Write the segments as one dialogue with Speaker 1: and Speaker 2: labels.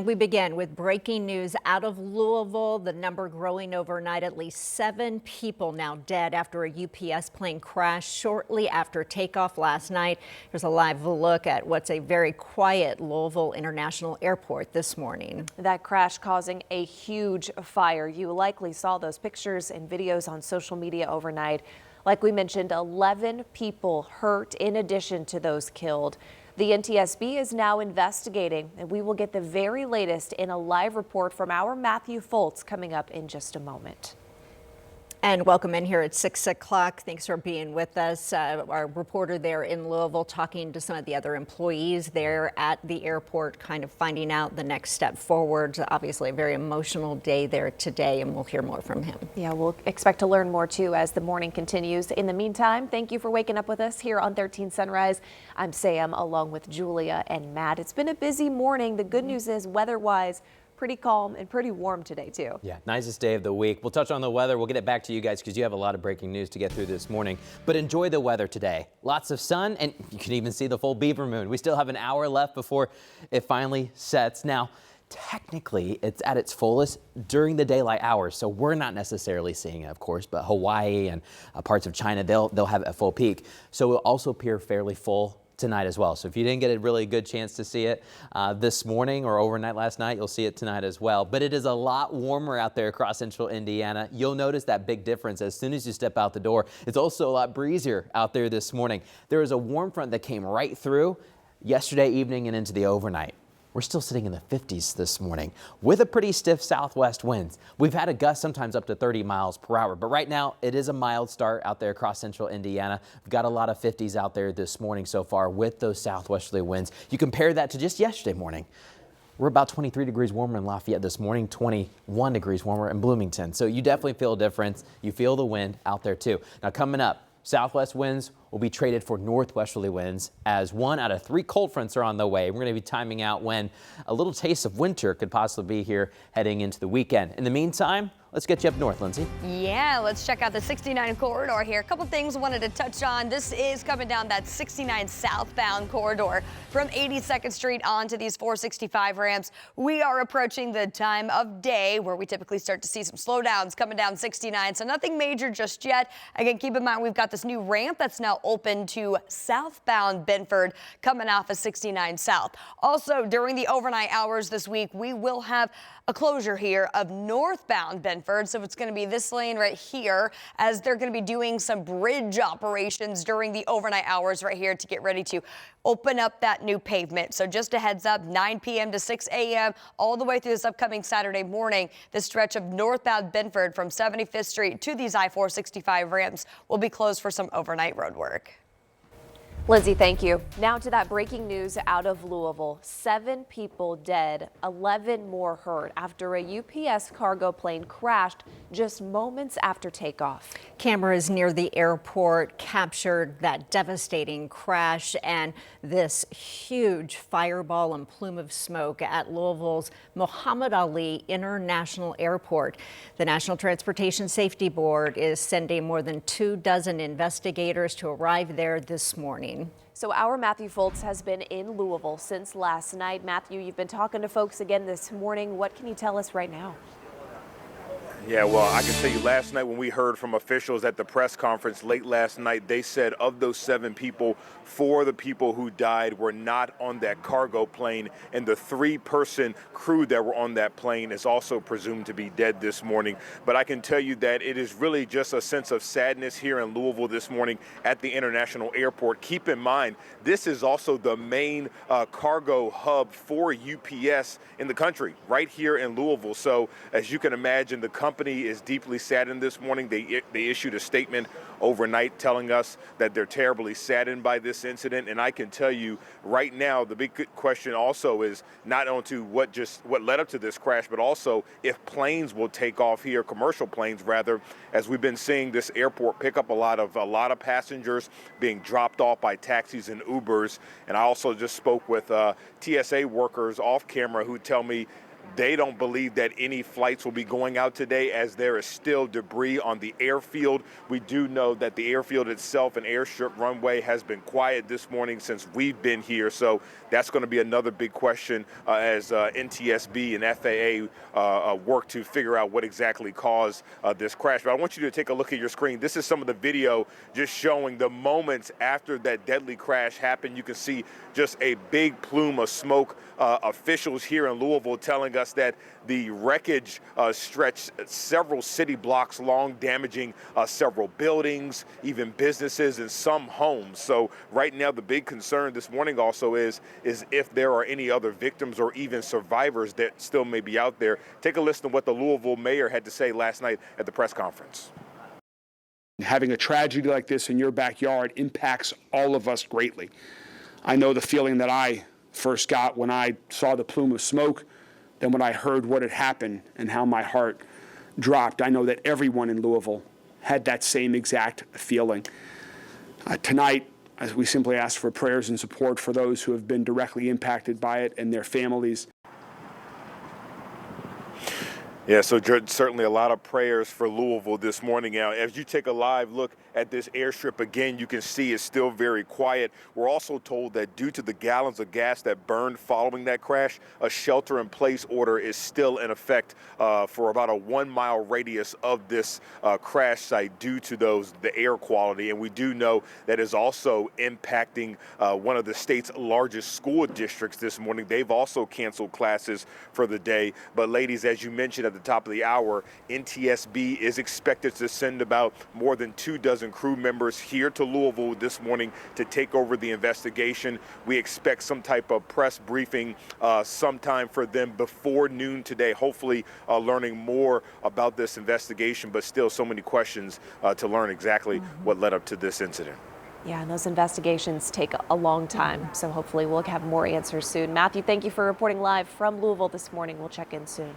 Speaker 1: We begin with breaking news out of Louisville. The number growing overnight. At least 7 people now dead after a UPS plane crashed shortly after takeoff last night. Here's a live look at what's a very quiet Louisville International Airport this morning.
Speaker 2: That crash causing a huge fire. You likely saw those pictures and videos on social media overnight. Like we mentioned, 11 people hurt in addition to those killed. The NTSB is now investigating, and we will get the very latest in a live report from our Matthew Foltz coming up in just a moment.
Speaker 1: And welcome in here at 6 o'clock. Thanks for being with us. Our reporter there in Louisville talking to some of the other employees there at the airport, kind of finding out the next step forward. Obviously a very emotional day there today, and we'll hear more from him.
Speaker 2: Yeah, we'll expect to learn more too as the morning continues. In the meantime, thank you for waking up with us here on 13 Sunrise. I'm Sam along with Julia and Matt. It's been a busy morning. The good news is weather-wise, pretty calm and pretty warm today too.
Speaker 3: Yeah, nicest day of the week. We'll touch on the weather. We'll get it back to you guys because you have a lot of breaking news to get through this morning. But enjoy the weather today. Lots of sun, and you can even see the full beaver moon. We still have an hour left before it finally sets. Now, technically, it's at its fullest during the daylight hours, so we're not necessarily seeing it, of course, but Hawaii and parts of China, they'll have a full peak. So it'll also appear fairly full tonight as well. So if you didn't get a really good chance to see it this morning or overnight last night, you'll see it tonight as well. But it is a lot warmer out there across central Indiana. You'll notice that big difference as soon as you step out the door. It's also a lot breezier out there this morning. There is a warm front that came right through yesterday evening and into the overnight. We're still sitting in the 50s this morning with a pretty stiff southwest winds. We've had a gust sometimes up to 30 miles per hour, but right now it is a mild start out there across central Indiana. We've got a lot of 50s out there this morning so far with those southwesterly winds. You compare that to just yesterday morning. We're about 23 degrees warmer in Lafayette this morning, 21 degrees warmer in Bloomington. So you definitely feel a difference. You feel the wind out there too. Now coming up, southwest winds will be traded for northwesterly winds as 1 out of 3 cold fronts are on the way. We're going to be timing out when a little taste of winter could possibly be here heading into the weekend. In the meantime, let's get you up north, Lindsay.
Speaker 4: Yeah, let's check out the 69 corridor here. A couple things I wanted to touch on. This is coming down that 69 southbound corridor from 82nd Street onto these 465 ramps. We are approaching the time of day where we typically start to see some slowdowns coming down 69, so nothing major just yet. Again, keep in mind we've got this new ramp that's now open to southbound Benford coming off of 69 South. Also, during the overnight hours this week, we will have a closure here of northbound Benford. So it's going to be this lane right here as they're going to be doing some bridge operations during the overnight hours right here to get ready to open up that new pavement. So just a heads up, 9 p.m. to 6 a.m. all the way through this upcoming Saturday morning. This stretch of northbound Benford from 75th Street to these I-465 ramps will be closed for some overnight road work.
Speaker 2: Lindsay, thank you. Now to that breaking news out of Louisville. 7 people dead, 11 more hurt after a UPS cargo plane crashed just moments after takeoff.
Speaker 1: Cameras near the airport captured that devastating crash and this huge fireball and plume of smoke at Louisville's Muhammad Ali International Airport. The National Transportation Safety Board is sending more than 24 investigators to arrive there this morning.
Speaker 2: So our Matthew Foltz has been in Louisville since last night. Matthew, you've been talking to folks again this morning. What can you tell us right now?
Speaker 5: Yeah, well, I can tell you last night when we heard from officials at the press conference late last night, they said of those 7 people, 4 of the people who died were not on that cargo plane, and the 3-person crew that were on that plane is also presumed to be dead this morning. But I can tell you that it is really just a sense of sadness here in Louisville this morning at the International Airport. Keep in mind, this is also the main cargo hub for UPS in the country, right here in Louisville. So as you can imagine, the company is deeply saddened this morning. They issued a statement overnight telling us that they're terribly saddened by this incident. And I can tell you right now, the big question also is not only what led up to this crash, but also if planes will take off here, commercial planes rather, as we've been seeing this airport pick up a lot of passengers being dropped off by taxis and Ubers. And I also just spoke with TSA workers off camera who tell me They don't believe that any flights will be going out today as there is still debris on the airfield. We do know that the airfield itself and airstrip runway has been quiet this morning since we've been here. So that's going to be another big question as NTSB and FAA work to figure out what exactly caused this crash. But I want you to take a look at your screen. This is some of the video just showing the moments after that deadly crash happened. You can see just a big plume of smoke. Officials here in Louisville telling us that the wreckage stretched several city blocks long, damaging several buildings, even businesses and some homes. So right now, the big concern this morning also is if there are any other victims or even survivors that still may be out there. Take a listen to what the Louisville mayor had to say last night at the press conference.
Speaker 6: Having a tragedy like this in your backyard impacts all of us greatly. I know the feeling that I first got when I saw the plume of smoke, then when I heard what had happened and how my heart dropped. I know that everyone in Louisville had that same exact feeling. Tonight, as we simply ask for prayers and support for those who have been directly impacted by it and their families.
Speaker 5: Yeah, so certainly a lot of prayers for Louisville this morning. Now, as you take a live look at this airstrip again, you can see it's still very quiet. We're also told that due to the gallons of gas that burned following that crash, a shelter-in-place order is still in effect for about a 1-mile radius of this crash site due to the air quality. And we do know that is also impacting one of the state's largest school districts this morning. They've also canceled classes for the day. But ladies, as you mentioned at the top of the hour, NTSB is expected to send about more than 24 crew members here to Louisville this morning to take over the investigation. We expect some type of press briefing sometime for them before noon today, hopefully learning more about this investigation, but still so many questions to learn exactly what led up to this incident.
Speaker 2: Yeah, and those investigations take a long time, so hopefully we'll have more answers soon. Matthew, thank you for reporting live from Louisville this morning. We'll check in soon.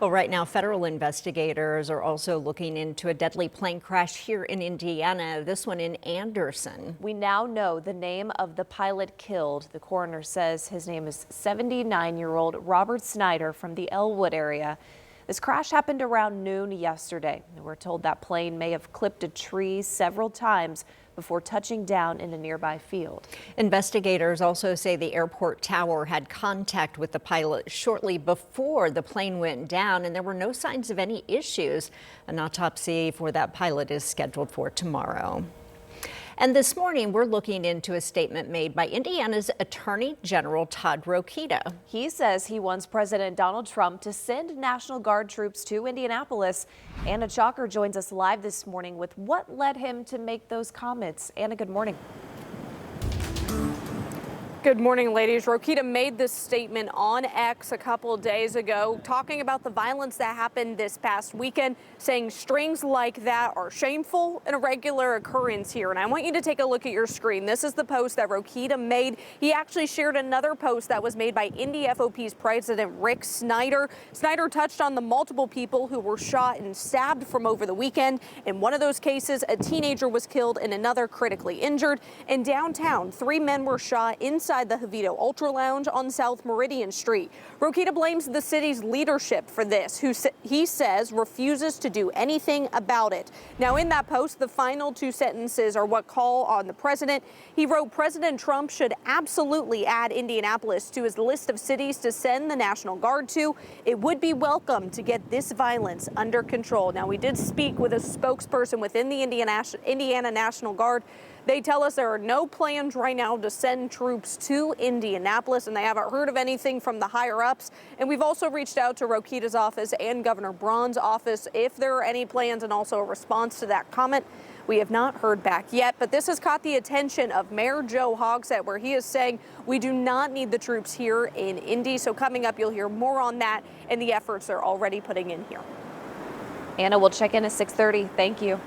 Speaker 1: Well, right now, federal investigators are also looking into a deadly plane crash here in Indiana, this one in Anderson.
Speaker 2: We now know the name of the pilot killed. The coroner says his name is 79-year-old Robert Snyder from the Elwood area. This crash happened around noon yesterday. We're told that plane may have clipped a tree several times before touching down in a nearby field.
Speaker 1: Investigators also say the airport tower had contact with the pilot shortly before the plane went down, and there were no signs of any issues. An autopsy for that pilot is scheduled for tomorrow. And this morning, we're looking into a statement made by Indiana's Attorney General Todd Rokita.
Speaker 2: He says he wants President Donald Trump to send National Guard troops to Indianapolis. Anna Chalker joins us live this morning with what led him to make those comments. Anna, good morning.
Speaker 7: Good morning, ladies. Rokita made this statement on X a couple of days ago, talking about the violence that happened this past weekend, saying strings like that are shameful and a regular occurrence here. And I want you to take a look at your screen. This is the post that Rokita made. He actually shared another post that was made by Indy FOP's president, Rick Snyder. Snyder touched on the multiple people who were shot and stabbed from over the weekend. In one of those cases, a teenager was killed and another critically injured. In downtown, 3 men were shot inside the Havito Ultra Lounge on South Meridian Street. Rokita blames the city's leadership for this, he says refuses to do anything about it. Now, in that post, the final 2 sentences are what call on the president. He wrote, President Trump should absolutely add Indianapolis to his list of cities to send the National Guard to. It would be welcome to get this violence under control. Now, we did speak with a spokesperson within the Indiana National Guard. They tell us there are no plans right now to send troops to Indianapolis, and they haven't heard of anything from the higher-ups. And we've also reached out to Rokita's office and Governor Braun's office if there are any plans and also a response to that comment. We have not heard back yet, but this has caught the attention of Mayor Joe Hogsett, where he is saying we do not need the troops here in Indy. So coming up, you'll hear more on that and the efforts they're already putting in here.
Speaker 2: Anna, we'll check in at 6:30. Thank you.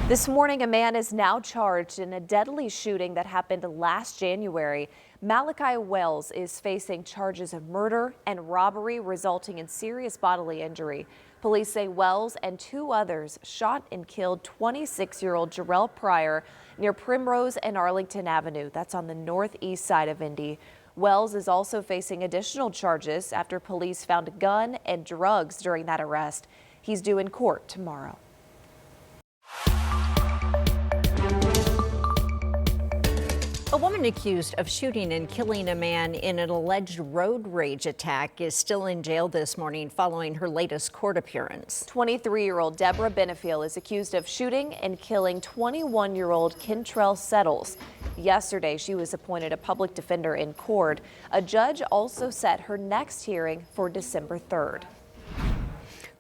Speaker 2: This morning, a man is now charged in a deadly shooting that happened last January. Malachi Wells is facing charges of murder and robbery resulting in serious bodily injury. Police say Wells and 2 others shot and killed 26-year-old Jarrell Pryor near Primrose and Arlington Avenue. That's on the northeast side of Indy. Wells is also facing additional charges after police found a gun and drugs during that arrest. He's due in court tomorrow.
Speaker 1: A woman accused of shooting and killing a man in an alleged road rage attack is still in jail this morning following her latest court appearance.
Speaker 2: 23-year-old Deborah Benefiel is accused of shooting and killing 21-year-old Kentrell Settles. Yesterday, she was appointed a public defender in court. A judge also set her next hearing for December 3rd.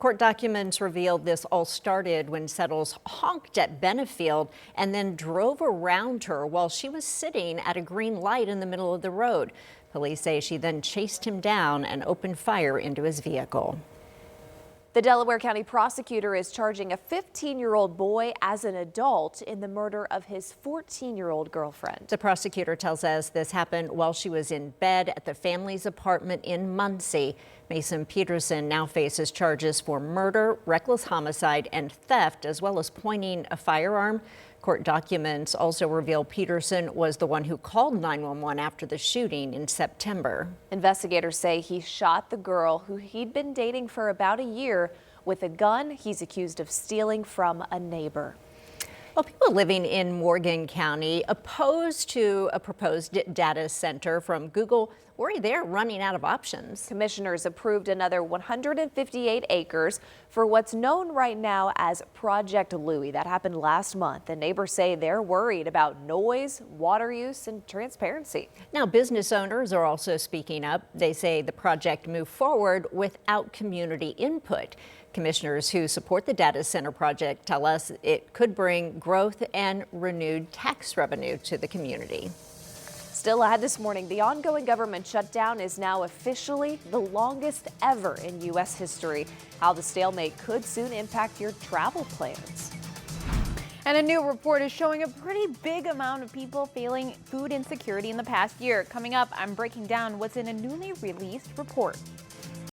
Speaker 1: Court documents revealed this all started when Settles honked at Benefiel and then drove around her while she was sitting at a green light in the middle of the road. Police say she then chased him down and opened fire into his vehicle.
Speaker 2: The Delaware County prosecutor is charging a 15-year-old boy as an adult in the murder of his 14-year-old girlfriend.
Speaker 1: The prosecutor tells us this happened while she was in bed at the family's apartment in Muncie. Mason Peterson now faces charges for murder, reckless homicide, and theft, as well as pointing a firearm. Court documents also reveal Peterson was the one who called 911 after the shooting in September.
Speaker 2: Investigators say he shot the girl who he'd been dating for about a year with a gun he's accused of stealing from a neighbor.
Speaker 1: Well, people living in Morgan County opposed to a proposed data center from Google worry they're running out of options.
Speaker 2: Commissioners approved another 158 acres for what's known right now as Project Louis. That happened last month, and neighbors say they're worried about noise, water use, and transparency.
Speaker 1: Now, business owners are also speaking up. They say the project moved forward without community input. Commissioners who support the data center project tell us it could bring growth and renewed tax revenue to the community.
Speaker 2: Still ahead this morning, the ongoing government shutdown is now officially the longest ever in U.S. history. How the stalemate could soon impact your travel plans.
Speaker 8: And a new report is showing a pretty big amount of people feeling food insecurity in the past year. Coming up, I'm breaking down what's in a newly released report.